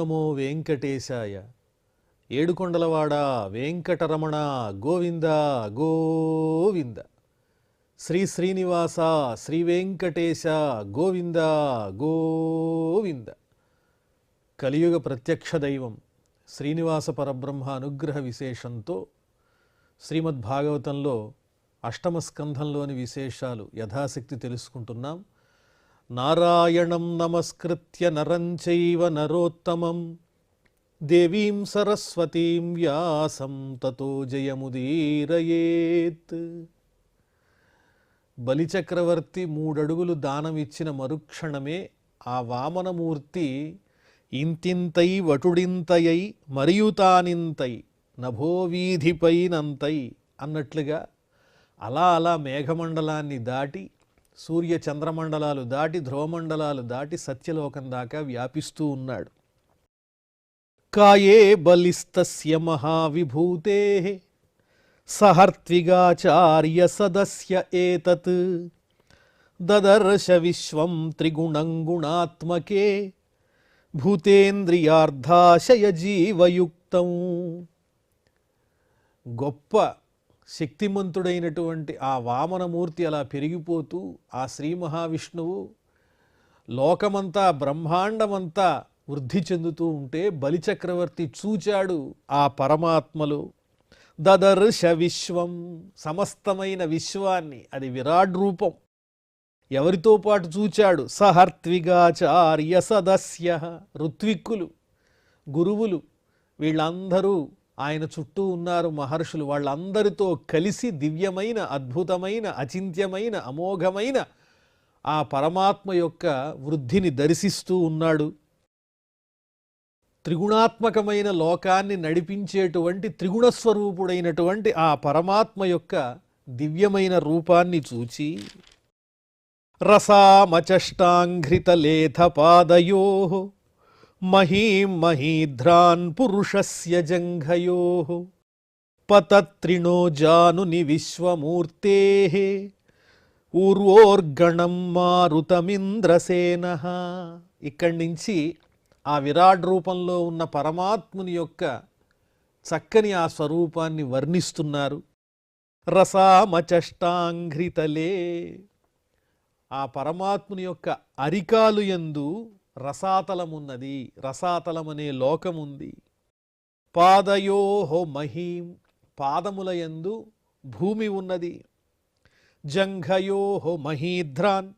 నమో వెంకటేశాయ. ఏడుకొండలవాడ వెంకటరమణ గోవింద గోవింద. శ్రీ శ్రీనివాస శ్రీ వెంకటేశ గోవింద గోవింద. కలియుగ ప్రత్యక్ష దైవం శ్రీనివాస పరబ్రహ్మ అనుగ్రహ విశేషంతో శ్రీమద్భాగవతంలో అష్టమ స్కంధంలోని విశేషాలు యథాశక్తి తెలుసుకుంటున్నాం. నారాయణం నమస్కృత్య నరం చైవ నరోత్తమం దేవీం సరస్వతీం వ్యాసం తతో జయముదీరయేత్. బలిచక్రవర్తి 3 అడుగులు దానమిచ్చిన మరుక్షణమే ఆ వామనమూర్తి ఇంతింతై వటుడింతయై మరియుతానింతై నభోవీధిపైనంతై అన్నట్లుగా అలా మేఘమండలాన్ని దాటి సూర్య చంద్రమండలాలు దాటి ధ్రువమండలాలు దాటి సత్యలోకం దాకా వ్యాపిస్తూ ఉన్నాడు. కాయే బలిస్తస్య మహావిభూతే సహర్త్విగాచార్య సదస్య ఏతత్ దదర్శ విశ్వం త్రిగుణం గుణాత్మకే భూతేంద్రియార్థాశయ జీవయుక్తం. గొప్ప శక్తిమంతుడైనటువంటి ఆ వామనమూర్తి అలా పెరిగిపోతూ ఆ శ్రీ మహావిష్ణువు లోకమంతా బ్రహ్మాండమంతా వృద్ధి చెందుతూ ఉంటే బలిచక్రవర్తి చూచాడు ఆ పరమాత్మలు. దదర్శ విశ్వం, సమస్తమైన విశ్వాన్ని, అది విరాట్ రూపం. ఎవరితో పాటు చూచాడు? సహర్త్విగాచార్య సదస్య, ఋత్విక్కులు గురువులు వీళ్ళందరూ ఆయన చుట్టూ ఉన్నారు. మహర్షులు వాళ్ళందరితో కలిసి దివ్యమైన అద్భుతమైన అచింత్యమైన అమోఘమైన ఆ పరమాత్మ యొక్క వృద్ధిని దర్శిస్తూ ఉన్నాడు. త్రిగుణాత్మకమైన లోకాన్ని నడిపించేటువంటి త్రిగుణస్వరూపుడైనటువంటి ఆ పరమాత్మ యొక్క దివ్యమైన రూపాన్ని చూచి రసామచష్టాంఘ్రితలేథపాదయో మహీం మహీధ్రాన్ పురుషస్య జంఘయో పతత్రిణో జానుని విశ్వమూర్తే ఊర్వోర్గణం మారుతమింద్రసేన. ఇక్కడి నుంచి ఆ విరాట్ రూపంలో ఉన్న పరమాత్ముని యొక్క చక్కని ఆ స్వరూపాన్ని వర్ణిస్తున్నారు. రసామచష్టాంఘ్రితలే, ఆ పరమాత్ముని యొక్క అరికాలు యందు రసాతలమున్నది, రసాతలమనే లోకముంది. పాదయోహో మహీం, పాదముల యందు భూమి ఉన్నది. జంఘయోహో మహీధ్రాన్,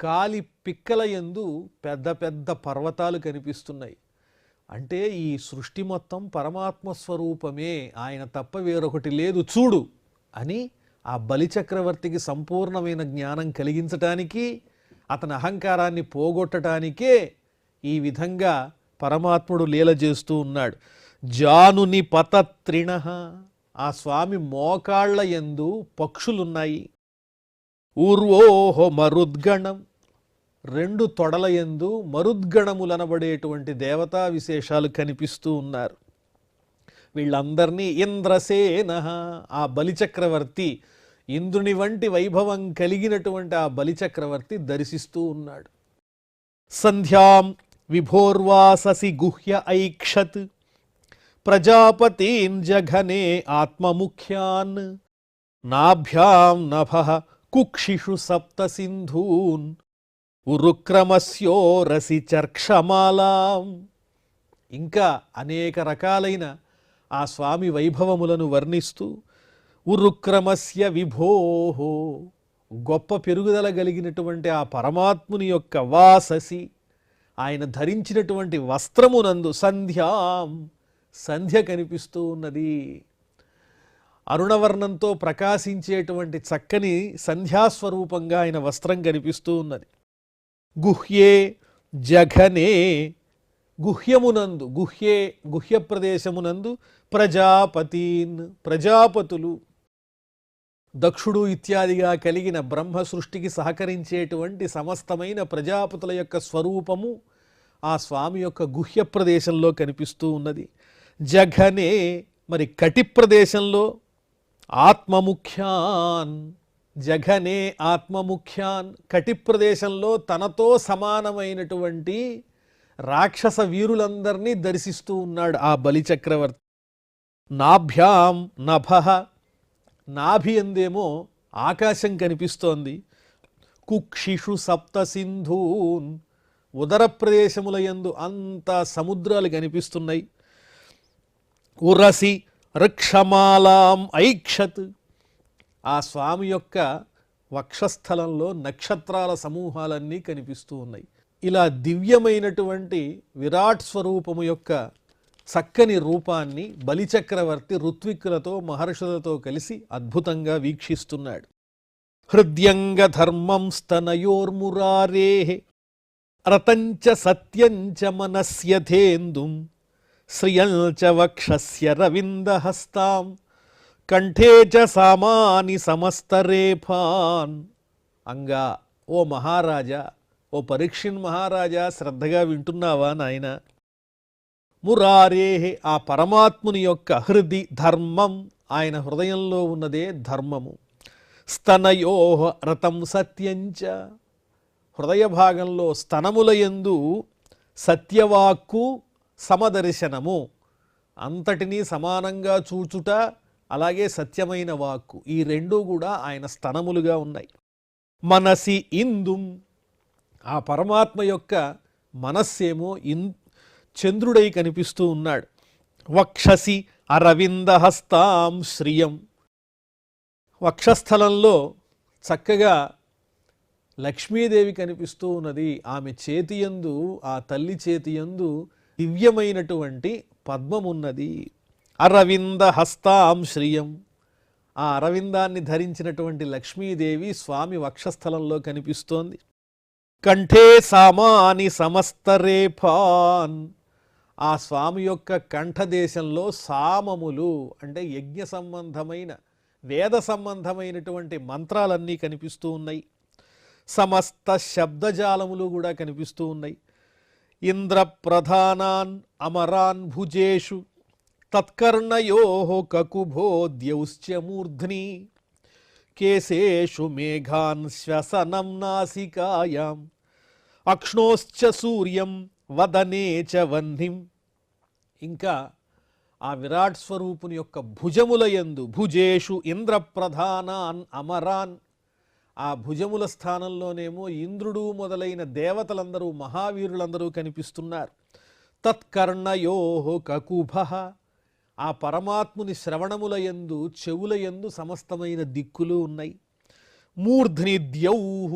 కాలి పిక్కల యందు పెద్ద పెద్ద పర్వతాలు కనిపిస్తున్నాయి. అంటే ఈ సృష్టి మొత్తం పరమాత్మ స్వరూపమే, ఆయన తప్ప వేరొకటి లేదు చూడు అని ఆ బలిచక్రవర్తికి సంపూర్ణమైన జ్ఞానం కలిగించటానికి, అతని అహంకారాన్ని పోగొట్టడానికే ఈ విధంగా పరమాత్ముడు లీల చేస్తూ ఉన్నాడు. జానుని పతత్రిణ, ఆ స్వామి మోకాళ్ల యందు పక్షులున్నాయి. ఊర్వోహో మరుద్గణం, 2 తొడల యందు మరుద్గణములనబడేటువంటి దేవతా విశేషాలు కనిపిస్తూ ఉన్నారు. వీళ్ళందరినీ ఇంద్రసేన, ఆ బలిచక్రవర్తి ఇంద్రుని వంటి వైభవం కలిగినటువంటి ఆ బలిచక్రవర్తి దర్శిస్తూ ఉన్నాడు. సంధ్యాం విభోర్వాససి గుహ్య ఐక్షత్ ప్రజాపతీన్ జఘనే ఆత్మముఖ్యాన్ నాభ్యాం నభః కుక్షిషు సప్త సింధూన్ ఉరుక్రమస్యోరసి చర్క్షమాలాం. ఇంకా అనేక రకాలైన ఆ స్వామి వైభవములను వర్ణిస్తూ ఉరుక్రమస్య విభోహో, గొప్ప పెరుగుదల కలిగినటువంటి ఆ పరమాత్ముని యొక్క వాససి, ఆయన ధరించినటువంటి వస్త్రమునందు సంధ్యాం, సంధ్య కనిపిస్తూ ఉన్నది. అరుణవర్ణంతో ప్రకాశించేటువంటి చక్కని సంధ్యాస్వరూపంగా ఆయన వస్త్రం కనిపిస్తూ ఉన్నది. గుహ్యే జఘనే, గుహ్యమునందు, గుహ్య ప్రదేశమునందు ప్రజాపతీన్, ప్రజాపతులు, దక్షుడు ఇత్యాదిగా కలిగిన బ్రహ్మ సృష్టికి సహకరించేటువంటి సమస్తమైన ప్రజాపతుల యొక్క స్వరూపము ఆ స్వామి యొక్క గుహ్య ప్రదేశంలో కనిపిస్తూ ఉన్నది. జఘనే, మరి కటి ప్రదేశంలో ఆత్మముఖ్యాన్, జఘనే ఆత్మముఖ్యాన్, కటి ప్రదేశంలో తనతో సమానమైనటువంటి రాక్షస వీరులందరినీ దర్శిస్తూ ఉన్నాడు ఆ బలిచక్రవర్తి. నాభ్యాం నభః, నాభి అందేమో ఆకాశం కనిపిస్తోంది. కుక్షిషు సప్త సింధూన్, ఉదర ప్రదేశముల యందు అంత సముద్రాలు కనిపిస్తున్నాయి. ఉరసి వృక్షమాలాం ఐక్షత్, ఆ స్వామి యొక్క వక్షస్థలంలో నక్షత్రాల సమూహాలన్నీ కనిపిస్తూ ఉన్నాయి. ఇలా దివ్యమైనటువంటి విరాట్ స్వరూపము యొక్క చక్కని రూపాన్ని బలిచక్రవర్తి ఋత్విక్కులతో మహర్షులతో కలిసి అద్భుతంగా వీక్షిస్తున్నాడు. హృద్యంగ ధర్మం స్తనయోర్మురారే రతంచ సత్యంచ మనస్యథేందుం శ్రియంచ వక్షస్య రవిందహస్తాం కంఠే చ సామాని సమస్తరేఫాన్. అంగా, ఓ మహారాజా, ఓ పరీక్షిన్ మహారాజా, శ్రద్ధగా వింటున్నావా నాయన? మురారే, ఆ పరమాత్ముని యొక్క హృది ధర్మం, ఆయన హృదయంలో ఉన్నదే ధర్మము. స్తనయో రతం సత్యంచ, హృదయ భాగంలో స్తనముల యందు సత్యవాక్కు సమదర్శనము, అంతటినీ సమానంగా చూచుట, అలాగే సత్యమైన వాక్కు, ఈ రెండూ కూడా ఆయన స్తనములుగా ఉన్నాయి. మనసి ఇందుం, ఆ పరమాత్మ యొక్క మనస్సేమో చంద్రుడై కనిపిస్తూ ఉన్నాడు. వక్షసి అరవిందహస్తాం శ్రియం, వక్షస్థలంలో చక్కగా లక్ష్మీదేవి కనిపిస్తూ ఉన్నది. ఆమె చేతియందు, ఆ తల్లి చేతియందు దివ్యమైనటువంటి పద్మమున్నది. అరవిందహస్తాం శ్రియం, ఆ అరవిందాన్ని ధరించినటువంటి లక్ష్మీదేవి స్వామి వక్షస్థలంలో కనిపిస్తోంది. కంఠే సామాని సమస్తరేఫాన్, ఆ స్వామి యొక్క కంఠదేశంలో సామములు అంటే యజ్ఞ సంబంధమైన వేద సంబంధమైనటువంటి మంత్రాలన్నీ కనిపిస్తూ ఉన్నాయి. సమస్త శబ్దజాలములు కూడా కనిపిస్తూ ఉన్నాయి. ఇంద్రప్రధానాన్ అమరాన్ భుజేషు తత్కర్ణయో కకుభోద్యౌశ్చ మూర్ధ్ని కేశేషు మేఘాన్ శ్వసనం నాసికాయాం అక్ష్ణోశ్చ సూర్యం వదనే చ వహ్నిం. ఇంకా ఆ విరాట్ స్వరూపుని యొక్క భుజముల యందు, భుజేషు ఇంద్రప్రధానాన్ అమరాన్, ఆ భుజముల స్థానంలోనేమో ఇంద్రుడు మొదలైన దేవతలందరూ, మహావీరులందరూ కనిపిస్తున్నారు. తత్కర్ణయో కకుభః, ఆ పరమాత్ముని శ్రవణముల యందు, చెవుల యందు సమస్తమైన దిక్కులు ఉన్నాయి. మూర్ధ్ని ద్యౌః,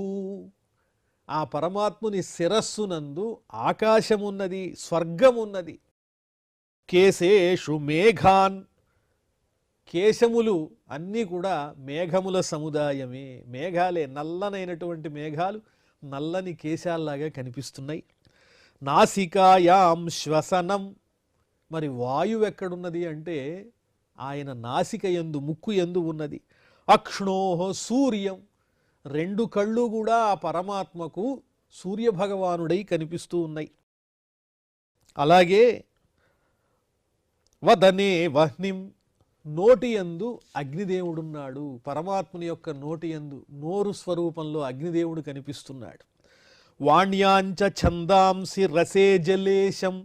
ఆ పరమాత్ముని శిరస్సునందు ఆకాశమున్నది, స్వర్గమున్నది. కేశేషు మేఘాన్, కేశములు అన్నీ కూడా మేఘముల సముదాయమే, మేఘాలే, నల్లనైనటువంటి మేఘాలు నల్లని కేశాల్లాగా కనిపిస్తున్నాయి. నాసికాయాం శ్వసనం, మరి వాయువు ఎక్కడున్నది అంటే ఆయన నాసిక యందు, ముక్కు యందు ఉన్నది. అక్ష్ణోహ సూర్యం, రెండు కళ్ళు కూడా ఆ పరమాత్మకు సూర్యభగవానుడై కనిపిస్తూ ఉన్నాయి. అలాగే వదనే వహ్నిం, నోటి యందు అగ్నిదేవుడున్నాడు. పరమాత్ముని యొక్క నోటి యందు, నోరు స్వరూపంలో అగ్నిదేవుడు కనిపిస్తున్నాడు. వాణ్యాంచ ఛందాంసి రసే జలేశం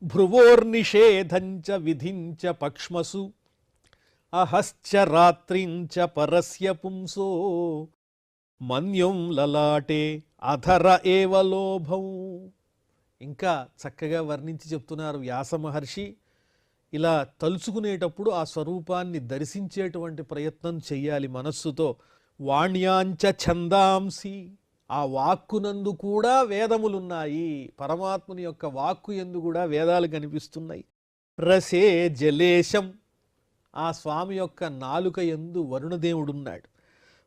భ్రువోర్నిషేధంచ విధించ పక్ష్మసు అహశ్చ రాత్రించ పరస్య పుంసో మన్యం లలాటే అధర ఏవ లోభం. ఇంకా చక్కగా వర్ణించి చెప్తున్నారు వ్యాస మహర్షి. ఇలా తలుచుకునేటప్పుడు ఆ స్వరూపాన్ని దర్శించేటువంటి ప్రయత్నం చెయ్యాలి మనస్సుతో. వాణ్యాంచ ఛందాంసి, ఆ వాక్కునందు కూడా వేదములున్నాయి. పరమాత్ముని యొక్క వాక్కు యందు కూడా వేదాలు కనిపిస్తున్నాయి. రసే జలేశం, ఆ స్వామి యొక్క నాలుక యందు వరుణదేవుడున్నాడు.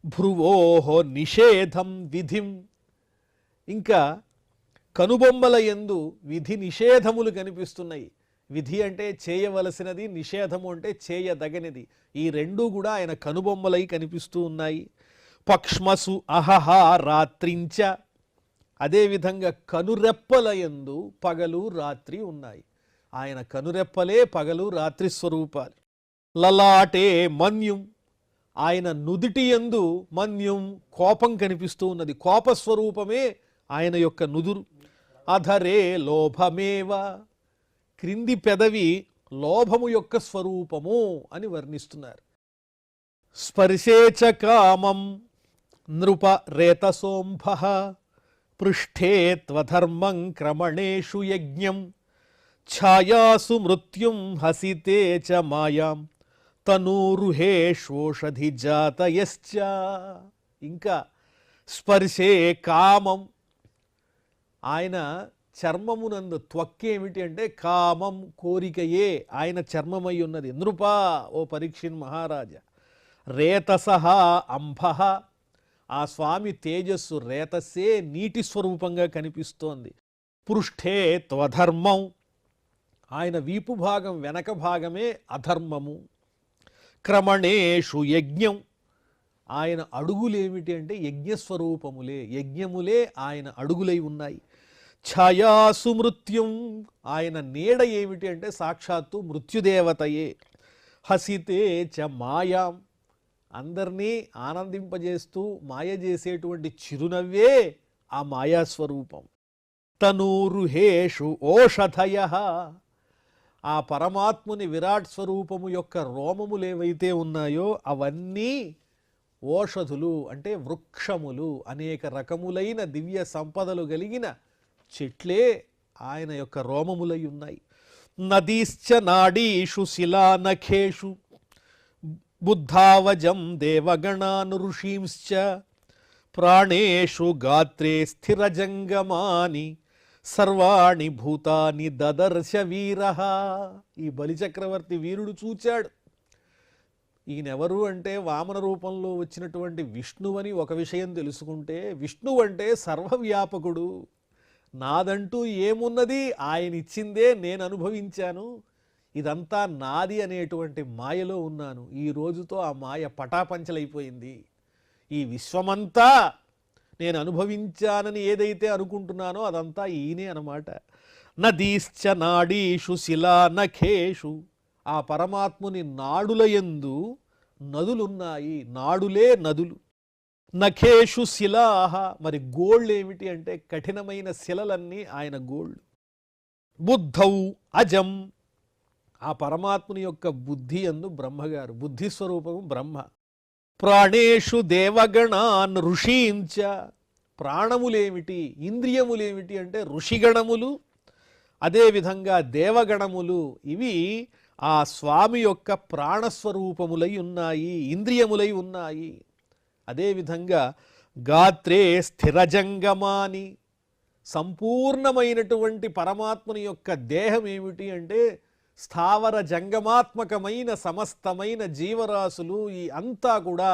భ్రువోహో నిషేధం విధిం, ఇంకా కనుబొమ్మల యందు విధి నిషేధములు కనిపిస్తున్నాయి. విధి అంటే చేయవలసినది, నిషేధము అంటే చేయదగనిది. ఈ రెండూ కూడా ఆయన కనుబొమ్మలై కనిపిస్తూ ఉన్నాయి. పక్ష్మసు అహహ రాత్రించ, అదేవిధంగా కనురెప్పల యందు పగలు రాత్రి ఉన్నాయి. ఆయన కనురెప్పలే పగలు రాత్రి స్వరూపాలు. లలాటే మన్యుం, ఆయన నుదిటి యందు మన్యుం కోపం కనిపిస్తూ ఉన్నది. కోపస్వరూపమే ఆయన యొక్క నుదురు. అధరే లోభమేవ, క్రింది పెదవి లోభము యొక్క స్వరూపము అని వర్ణిస్తున్నారు. స్పర్శే చ కామం నృప రేతసోంభ, పృష్ఠే త్వధర్మం క్రమణేషు యజ్ఞం, ఛాయాసు మృత్యుం హసితే చ మాయాం, తనూరుహేషోషధి జాతయశ్చ. ఇంకా స్పర్శే కామం, ఆయన చర్మమునందు త్వక్కేమిటి అంటే కామం కోరికయే ఆయన చర్మమై ఉన్నది. నృపా, ఓ పరీక్షిన్ మహారాజా, రేతసః అంభః, ఆ స్వామి తేజస్సు రేతస్సే నీటి స్వరూపంగా కనిపిస్తోంది. పృష్ఠే త్వధర్మం, ఆయన వీపు భాగం వెనక భాగమే అధర్మము. క్రమణేషు యజ్ఞం, ఆయన అడుగులేమిటి అంటే యజ్ఞస్వరూపములే, యజ్ఞములే ఆయన అడుగులై ఉన్నాయి. ఛాయాసు మృత్యుం, ఆయన నీడ ఏమిటి అంటే సాక్షాత్తు మృత్యుదేవతయే. హసితే చ మాయాం, అందరినీ ఆనందింపజేస్తూ మాయ చేసేటువంటి చిరునవ్వే ఆ మాయాస్వరూపం. తనూరుహేషు ఓషధయ, ఆ పరమాత్ముని విరాట్ స్వరూపము యొక్క రోమములేవైతే ఉన్నాయో అవన్నీ ఓషధులు అంటే వృక్షములు, అనేక రకములైన దివ్య సంపదలు కలిగిన చెట్లే ఆయన యొక్క రోమములై ఉన్నాయి. నదీశ్చ నాడీషు శిలానఖేషు, బుద్ధావజం దేవగణాన్ ఋషీంశ్చ, ప్రాణేషు గాత్రే స్థిరజంగమాని, సర్వాణి భూతాని దదర్శ వీరః. ఈ బలిచక్రవర్తి వీరుడు చూచాడు. ఈయనెవరు అంటే వామన రూపంలో వచ్చినటువంటి విష్ణువని ఒక విషయం తెలుసుకుంటే, విష్ణువు అంటే సర్వవ్యాపకుడు. నాదంటూ ఏమున్నది, ఆయన ఇచ్చిందే నేను అనుభవించాను, ఇదంతా నాది అనేటువంటి మాయలో ఉన్నాను. ఈ రోజుతో ఆ మాయ పటాపంచలైపోయింది. ఈ విశ్వమంతా నేను అనుభవించానని ఏదైతే అనుకుంటున్నానో అదంతా ఈయనే అన్నమాట. నదీశ్చ నాడీషు శిలా నఖేషు, ఆ పరమాత్ముని నాడులయందు నదులున్నాయి, నాడులే నదులు. నఖేషు శిలాహ, మరి గోళ్ళు ఏమిటి అంటే కఠినమైన శిలలన్నీ ఆయన గోళ్ళు. బుద్ధౌ అజం, ఆ పరమాత్ముని యొక్క బుద్ధి యందు బ్రహ్మగారు, బుద్ధి స్వరూపము బ్రహ్మ. ప్రాణేషు దేవగణాన్ ఋషీంచ, ప్రాణములేమిటి ఇంద్రియములేమిటి అంటే ఋషిగణములు, అదేవిధంగా దేవగణములు. ఇవి ఆ స్వామి యొక్క ప్రాణస్వరూపములై ఉన్నాయి, ఇంద్రియములై ఉన్నాయి. అదేవిధంగా గాత్రే స్థిరజంగమాని, సంపూర్ణమైనటువంటి పరమాత్మని యొక్క దేహం ఏమిటి అంటే స్థావర జంగమాత్మకమైన సమస్తమైన జీవరాశులు ఈ అంతా కూడా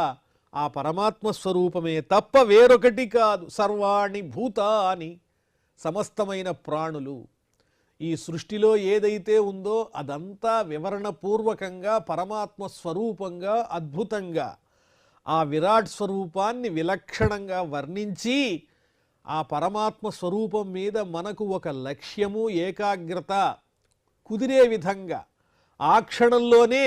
ఆ పరమాత్మ స్వరూపమే తప్ప వేరొకటి కాదు. సర్వాణి భూతాని, సమస్తమైన ప్రాణులు, ఈ సృష్టిలో ఏదైతే ఉందో అదంతా వివరణపూర్వకంగా పరమాత్మ స్వరూపంగా అద్భుతంగా ఆ విరాట్ స్వరూపాన్ని విలక్షణంగా వర్ణించి ఆ పరమాత్మ స్వరూపం మీద మనకు ఒక లక్ష్యము ఏకాగ్రత కుదిరే విధంగా, ఆ క్షణంలోనే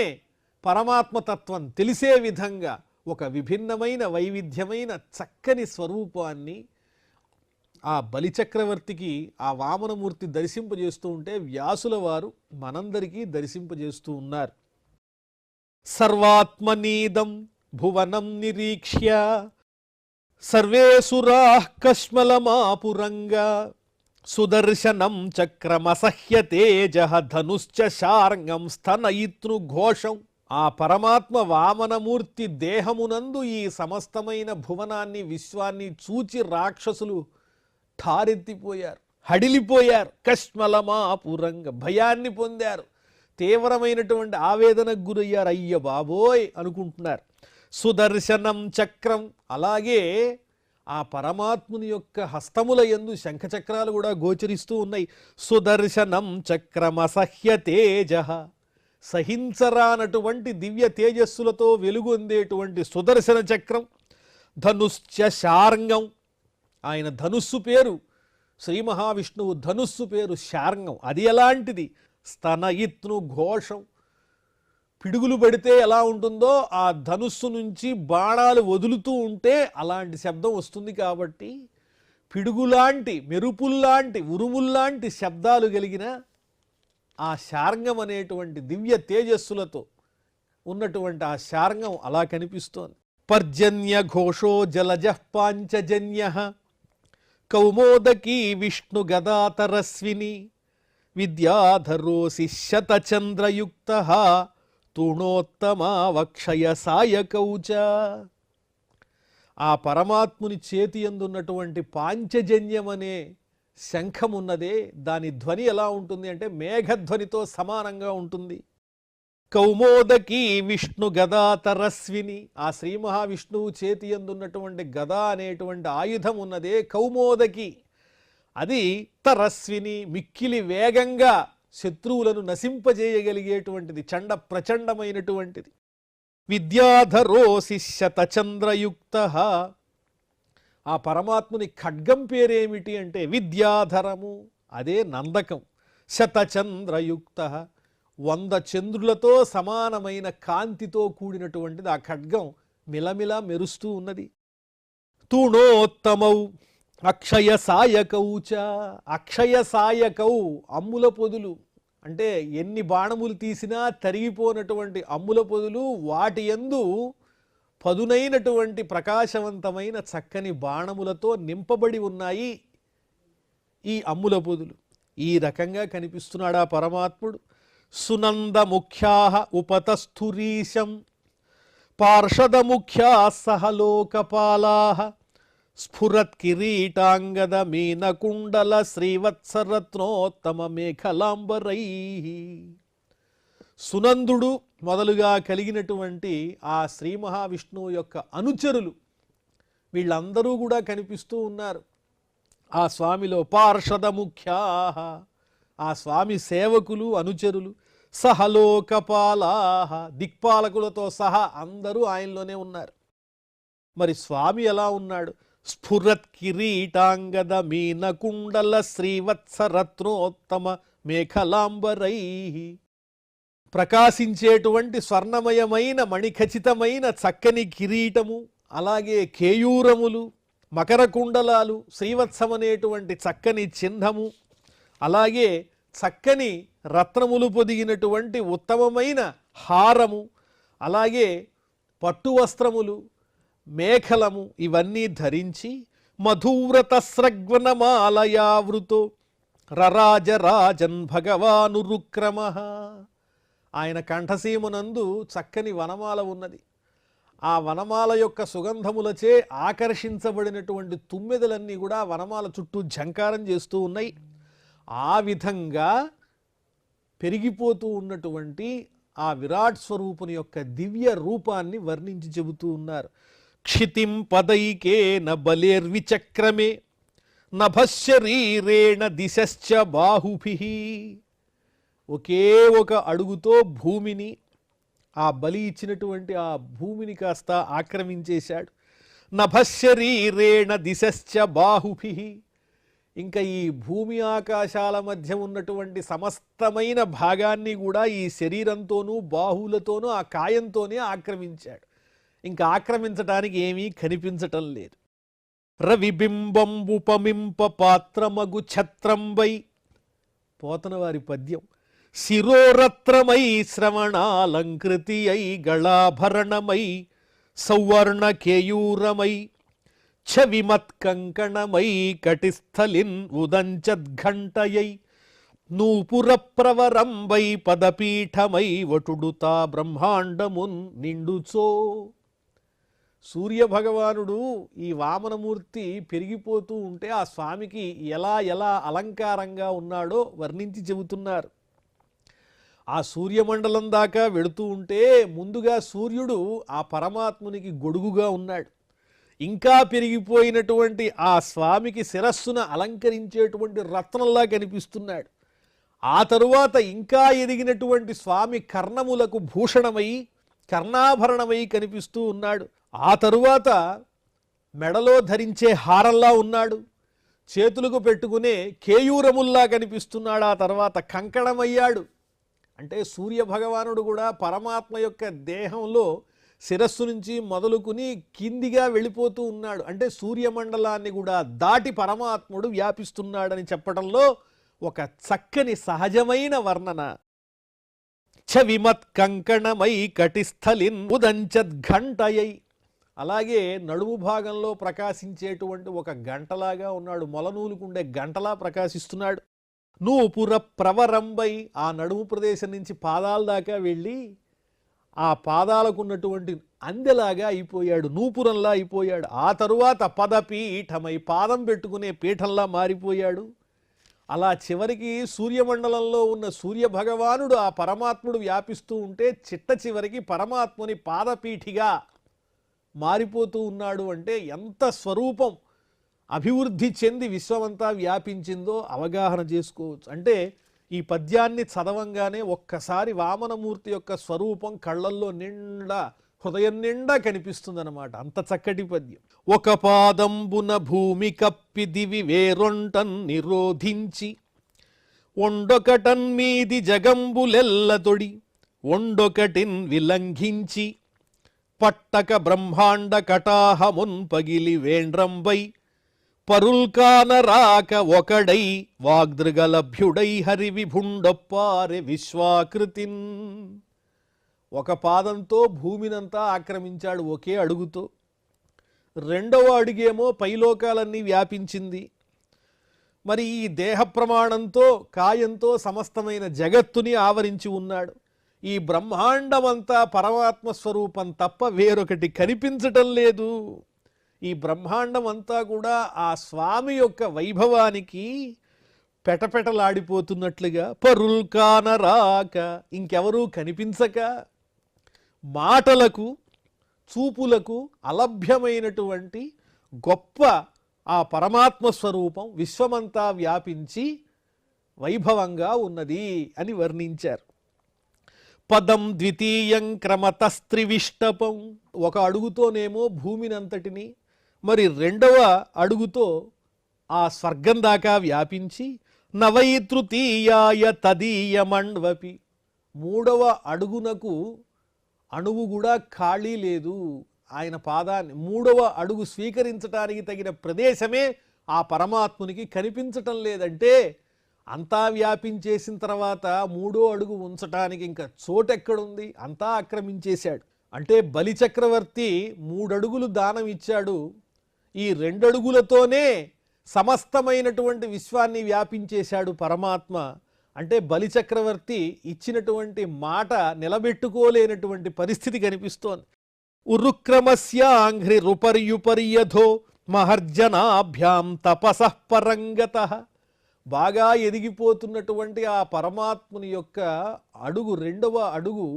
పరమాత్మతత్వం తెలిసే విధంగా ఒక విభిన్నమైన వైవిధ్యమైన చక్కని స్వరూపాన్ని ఆ బలిచక్రవర్తికి ఆ వామనమూర్తి దర్శింపజేస్తూ ఉంటే వ్యాసుల వారు మనందరికీ దర్శింపజేస్తూ ఉన్నారు. సర్వాత్మనీదం భువనం నిరీక్ష్య, సర్వే సురాః కష్మలమాపురంగా, సుదర్శనం చక్రమసహ్య తేజః ధనుశ్చ శార్ంగం స్తనయితృ ఘోషం. ఆ పరమాత్మ వామనమూర్తి దేహమునందు ఈ సమస్తమైన భువనాన్ని విశ్వాన్ని చూచి రాక్షసులు ఠారెత్తిపోయారు, హడిలిపోయారు. కష్మలమాపురంగ, భయాన్ని పొందారు, తీవ్రమైనటువంటి ఆవేదనకు గురయ్యారు. అయ్య బాబోయ్ అనుకుంటున్నారు. సుదర్శనం చక్రం, అలాగే ఆ పరమాత్ముని యొక్క హస్తముల యందు శంఖచక్రాలు కూడా గోచరిస్తూ ఉన్నాయి. సుదర్శనం చక్రమసహ్య తేజః, సహించరానటువంటి దివ్య తేజస్సులతో వెలుగొందేటువంటి సుదర్శన చక్రం. ధనుశ్చ శార్ంగం, ఆయన ధనుస్సు పేరు శ్రీ మహావిష్ణువు ధనుస్సు పేరు శార్ంగం. అది ఎలాంటిది? స్తనయిత్ను ఘోషం, పిడుగులు పడితే ఎలా ఉంటుందో ఆ ధనుస్సు నుంచి బాణాలు వదులుతూ ఉంటే అలాంటి శబ్దం వస్తుంది. కాబట్టి పిడుగులాంటి, మెరుపుల్లాంటి, ఉరుముల్లాంటి శబ్దాలు కలిగిన ఆ శార్ంగం అనేటువంటి దివ్య తేజస్సులతో ఉన్నటువంటి ఆ శార్ంగం అలా కనిపిస్తోంది. పర్జన్య ఘోషో జలజ పాంచజన్య కౌమోదకీ విష్ణు గదాతరస్విని విద్యాధరోసి శతచంద్రయుక్త తూణోత్తమావక్షయ సాయకౌచ. ఆ పరమాత్ముని చేతి యందున్నటువంటి పాంచజన్యం అనే శంఖం ఉన్నదే, దాని ధ్వని ఎలా ఉంటుంది అంటే మేఘధ్వనితో సమానంగా ఉంటుంది. కౌమోదకీ విష్ణు గదాతరస్విని, ఆ శ్రీ మహావిష్ణువు చేతి యందున్నటువంటి గద అనేటువంటి ఆయుధం ఉన్నదే కౌమోదకి, అది తరస్విని, మిక్కిలి వేగంగా శత్రువులను నశింపజేయగలిగేటువంటిది, చండ ప్రచండమైనటువంటిది. విద్యాధరోసి శతచంద్రయుక్త, ఆ పరమాత్ముని ఖడ్గం పేరేమిటి అంటే విద్యాధరము, అదే నందకం. శతచంద్రయుక్త, 100 చంద్రులతో సమానమైన కాంతితో కూడినటువంటిది ఆ ఖడ్గం, మిలమిలా మెరుస్తూ ఉన్నది. తూణోత్తమౌ అక్షయ సాయకౌచ, అక్షయ సాయకౌ, అమ్ముల పొదులు అంటే ఎన్ని బాణములు తీసినా తరిగిపోనటువంటి అమ్ముల పొదులు, వాటి యందు పదునైనటువంటి ప్రకాశవంతమైన చక్కని బాణములతో నింపబడి ఉన్నాయి ఈ అమ్ముల పొదులు. ఈ రకంగా కనిపిస్తున్నాడు ఆ పరమాత్ముడు. సునంద ముఖ్యా ఉపతస్థురీశం పార్షద ముఖ్యా సహలోకపాలా స్ఫురత్ కిరీటాంగద మీనకుండల శ్రీవత్సరత్నోత్తమ మేఖలాంబరై. సునందుడు మొదలుగా కలిగినటువంటి ఆ శ్రీ మహావిష్ణువు యొక్క అనుచరులు వీళ్ళందరూ కూడా కనిపిస్తూ ఉన్నారు ఆ స్వామిలో. పార్షద ముఖ్యా, ఆ స్వామి సేవకులు, అనుచరులు. సహలోకపాలా, దిక్పాలకులతో సహా అందరూ ఆయనలోనే ఉన్నారు. మరి స్వామి ఎలా ఉన్నాడు? స్ఫురత్ కిరీటాంగద మీనకుండల శ్రీవత్సరత్నోత్తమ మేఖలాంబరై, ప్రకాశించేటువంటి స్వర్ణమయమైన మణిఖచితమైన చక్కని కిరీటము, అలాగే కేయూరములు, మకర కుండలాలు, శ్రీవత్సమనేటువంటి చక్కని చిహ్నము, అలాగే చక్కని రత్నములు పొదిగినటువంటి ఉత్తమమైన హారము, అలాగే పట్టు వస్త్రములు, మేఖలము, ఇవన్నీ ధరించి మధువ్రతస్రగ్వనమాలయావృతో రరాజరాజన్ భగవానురుక్రమ, ఆయన కంఠసీమునందు చక్కని వనమాల ఉన్నది. ఆ వనమాల యొక్క సుగంధములచే ఆకర్షించబడినటువంటి తుమ్మెదలన్నీ కూడా వనమాల చుట్టూ ఝంకారం చేస్తూ ఉన్నాయి. ఆ విధంగా పెరిగిపోతూ ఉన్నటువంటి ఆ విరాట్ స్వరూపుని యొక్క దివ్య రూపాన్ని వర్ణించి చెబుతూ ఉన్నారు. క్షితిం పదైకేన బలేర్విచక్రమే నభశరీరేణ దిశశ్చ బాహుభిః, ఒకే ఒక అడుగుతో భూమిని, ఆ బలి ఇచ్చినటువంటి ఆ భూమిని కాస్త ఆక్రమించేశాడు. నభశరీరేణ దిశశ్చ బాహుభిః, ఇంకా ఈ భూమి ఆకాశాల మధ్య ఉన్నటువంటి సమస్తమైన భాగాన్ని కూడా ఈ శరీరంతోనూ బాహువులతోనూ ఆ కాయంతోనే ఆక్రమించాడు. ఇంకా ఆక్రమించటానికి ఏమీ కనిపించటం లేదు. రవిబింబంబుపమింప పాత్రమగు ఛత్రంబై, పోతనవారి పద్యం. శిరోరత్రమై శ్రవణాలంకృతి అయి గళాభరణమై సౌవర్ణ కేయూరమై ఛవిమత్కంకణమై కటిస్థలిన్ ఉదంచద్ఘంటయై నూపురప్రవరంబై పదపీఠమై వటుడుతా బ్రహ్మాండమున్ నిండుచో. సూర్యభగవానుడు ఈ వామనమూర్తి పెరిగిపోతూ ఉంటే ఆ స్వామికి ఎలా ఎలా అలంకారంగా ఉన్నాడో వర్ణించి చెబుతున్నారు. ఆ సూర్యమండలం దాకా వెళుతూ ఉంటే ముందుగా సూర్యుడు ఆ పరమాత్మునికి గొడుగుగా ఉన్నాడు. ఇంకా పెరిగిపోయినటువంటి ఆ స్వామికి శిరస్సున అలంకరించేటువంటి రత్నంలా కనిపిస్తున్నాడు. ఆ తరువాత ఇంకా ఎదిగినటువంటి స్వామి కర్ణములకు భూషణమై కర్ణాభరణమై కనిపిస్తూ ఉన్నాడు. ఆ తరువాత మెడలో ధరించే హారంలా ఉన్నాడు, చేతులకు పెట్టుకునే కేయూరముల్లా కనిపిస్తున్నాడు. ఆ తర్వాత కంకణమయ్యాడు. అంటే సూర్యభగవానుడు కూడా పరమాత్మ యొక్క దేహంలో శిరస్సు నుంచి మొదలుకుని కిందిగా వెళ్ళిపోతూ ఉన్నాడు. అంటే సూర్యమండలాన్ని కూడా దాటి పరమాత్ముడు వ్యాపిస్తున్నాడని చెప్పడంలో ఒక చక్కని సహజమైన వర్ణన. చవిమత్ కంకణమై కటిస్థలిన్ ఉదంచద్ఘంటయై, అలాగే నడుము భాగంలో ప్రకాశించేటువంటి ఒక గంటలాగా ఉన్నాడు. మొలనూలుకుండే గంటలా ప్రకాశిస్తున్నాడు. నూపుర ప్రవరంబై, ఆ నడుము ప్రదేశం నుంచి పాదాల దాకా వెళ్ళి ఆ పాదాలకు ఉన్నటువంటి అందెలాగా అయిపోయాడు, నూపురంలా అయిపోయాడు. ఆ తరువాత పదపీఠమై, పాదం పెట్టుకునే పీఠంలా మారిపోయాడు. అలా చివరికి సూర్యమండలంలో ఉన్న సూర్యభగవానుడు, ఆ పరమాత్ముడు వ్యాపిస్తూ ఉంటే చిట్ట చివరికి పరమాత్ముని పాదపీఠిగా మారిపోతూ ఉన్నాడు. అంటే ఎంత స్వరూపం అభివృద్ధి చెంది విశ్వమంతా వ్యాపించిందో అవగాహన చేసుకోవచ్చు. అంటే ఈ పద్యాన్ని చదవంగానే ఒక్కసారి వామనమూర్తి యొక్క స్వరూపం కళ్ళల్లో నిండా, హృదయం నిండా కనిపిస్తుందన్నమాట. అంత చక్కటి పద్యం. ఒక పాదంబున భూమి కప్పి దివి వేరొంటన్ నిరోధించి, ఒండొకటన్ మీది జగంబులెల్ల తొడి ఒండొకటిన్ విలంఘించి, పట్టక బ్రహ్మాండ కటాహమున్ పగిలి వేండ్రంబై, పరుల్కానరాక ఒకడై వాగ్దృగలభ్యుడై హరి విభుండొప్పారె విశ్వాకృతిన్. ఒక పాదంతో భూమినంతా ఆక్రమించాడు ఒకే అడుగుతో. రెండవ అడుగేమో పైలోకాలన్నీ వ్యాపించింది. మరి ఈ దేహ ప్రమాణంతో, కాయంతో సమస్తమైన జగత్తుని ఆవరించి ఉన్నాడు. ఈ బ్రహ్మాండమంతా పరమాత్మ స్వరూపం తప్ప వేరొకటి కనిపించటం లేదు. ఈ బ్రహ్మాండం అంతా కూడా ఆ స్వామి యొక్క వైభవానికి పెటపెటలాడిపోతున్నట్లుగా, పరుల్కానరాక, ఇంకెవరూ కనిపించక, మాటలకు చూపులకు అలభ్యమైనటువంటి గొప్ప ఆ పరమాత్మ స్వరూపం విశ్వమంతా వ్యాపించి వైభవంగా ఉన్నది అని వర్ణించారు. పదం ద్వితీయం క్రమతస్త్రివిష్టపం, ఒక అడుగుతోనేమో భూమినంతటిని, మరి రెండవ అడుగుతో ఆ స్వర్గం దాకా వ్యాపించి, నవై తృతీయాయ తదీయమణ్వపి, మూడవ అడుగునకు అణువు కూడా ఖాళీ లేదు. ఆయన పాదాన్ని, మూడవ అడుగు స్వీకరించడానికి తగిన ప్రదేశమే ఆ పరమాత్మునికి కనిపించటం లేదంటే, అంతా వ్యాపించేసిన తర్వాత మూడో అడుగు ఉంచటానికి ఇంకా చోటెక్కడుంది? అంతా ఆక్రమించేశాడు. అంటే బలిచక్రవర్తి 3 అడుగులు దానం ఇచ్చాడు. ఈ 2 అడుగులతోనే సమస్తమైనటువంటి విశ్వాన్ని వ్యాపించేశాడు పరమాత్మ. అంటే బలిచక్రవర్తి ఇచ్చినటువంటి మాట నిలబెట్టుకోలేనటువంటి పరిస్థితి కనిపిస్తోంది. ఉరుక్రమస్యాంఘ్రి రుపర్యుపర్యధో మహర్జనాభ్యాం తపసః పరంగతః, బాగా ఎదిగిపోతున్నటువంటి ఆ పరమాత్ముని యొక్క అడుగు, రెండవ అడుగు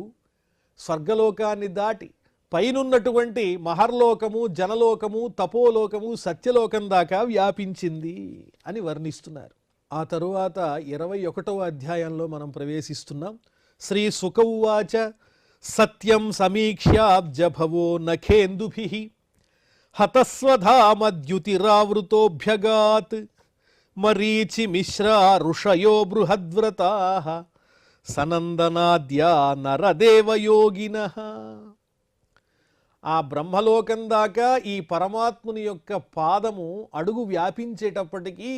స్వర్గలోకాన్ని దాటి పైనున్నటువంటి మహర్లోకము, జనలోకము, తపోలోకము, సత్యలోకం దాకా వ్యాపించింది అని వర్ణిస్తున్నారు. ఆ తరువాత 21వ అధ్యాయంలో మనం ప్రవేశిస్తున్నాం. శ్రీ శుక ఉవాచ సత్యం సమీక్ష్యాబ్జభవో నఖేందుభిః హతస్వధామద్యుతిరావృతోభ్యగాత్ మరీచి మిశ్రా ఋషయో బృహద్వ్రతాః సనందనాద్యా నరదేవయోగినః. ఆ బ్రహ్మలోకం దాకా ఈ పరమాత్ముని యొక్క పాదము అడుగు వ్యాపించేటప్పటికీ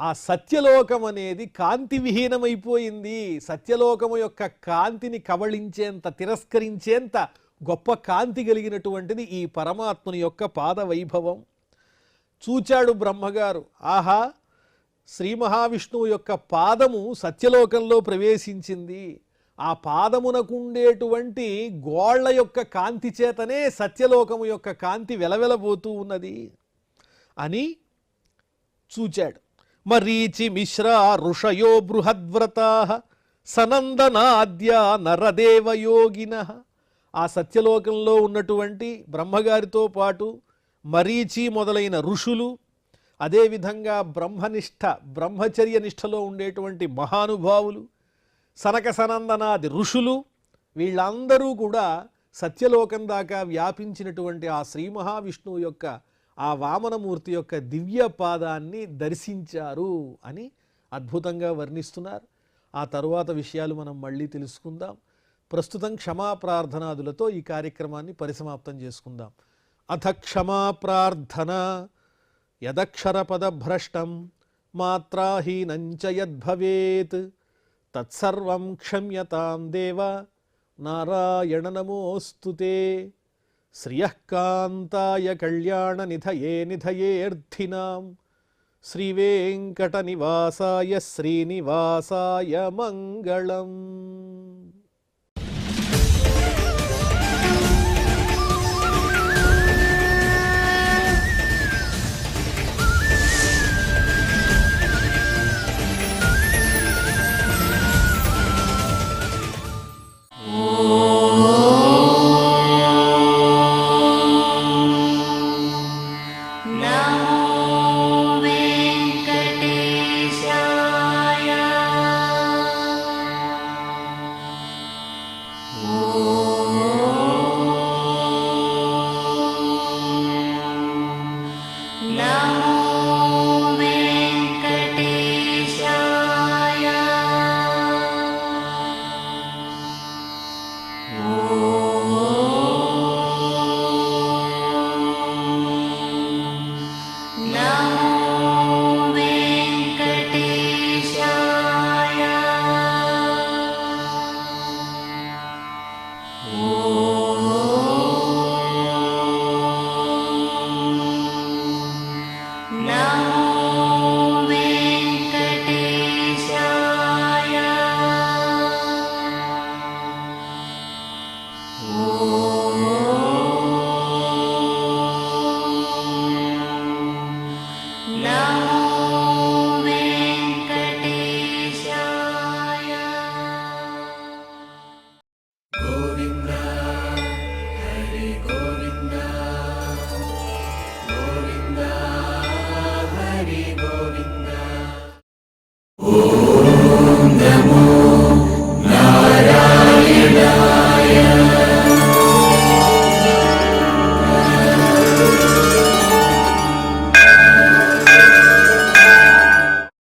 ఆ సత్యలోకం అనేది కాంతి విహీనమైపోయింది. సత్యలోకము యొక్క కాంతిని కబళించేంత, తిరస్కరించేంత గొప్ప కాంతి కలిగినటువంటిది ఈ పరమాత్ముని యొక్క పాద వైభవం. చూచాడు బ్రహ్మగారు, ఆహా, శ్రీ మహావిష్ణువు యొక్క పాదము సత్యలోకంలో ప్రవేశించింది. ఆ పాదమునకుండేటువంటి గోళ్ల యొక్క కాంతి చేతనే సత్యలోకము యొక్క కాంతి వెలవెలబోతూ ఉన్నది అని చూచాడు. మరీచి మిశ్రా ఋషయో బృహద్వ్రతాః సనందనాద్యా నరదేవయోగినః. ఆ సత్యలోకంలో ఉన్నటువంటి బ్రహ్మగారితో పాటు మరీచి మొదలైన ఋషులు, అదేవిధంగా బ్రహ్మనిష్ట, బ్రహ్మచర్య నిష్టలో ఉండేటువంటి మహానుభావులు, సనక సనందనాది ఋషులు, వీళ్ళందరూ కూడా సత్యలోకం దాకా వ్యాపించినటువంటి ఆ శ్రీ మహావిష్ణువు యొక్క, ఆ వామనమూర్తి యొక్క దివ్య పాదాన్ని దర్శించారు అని అద్భుతంగా వర్ణిస్తున్నారు. ఆ తరువాత విషయాలు మనం మళ్ళీ తెలుసుకుందాం. ప్రస్తుతం క్షమాప్రార్థనాదులతో ఈ కార్యక్రమాన్ని పరిసమాప్తం చేసుకుందాం. అథ క్షమాప్రార్థన. యదక్షరపదభ్రష్టం మాత్రాహీనం చ యద్భవేత్ తత్సర్వం క్షమ్యతాం దేవ నారాయణ నమోస్తుతే. శ్రియః కాంతాయ కళ్యాణనిధయే నిధయేర్థినాం శ్రీవేంకటనివాసాయ శ్రీనివాసాయ మంగళం.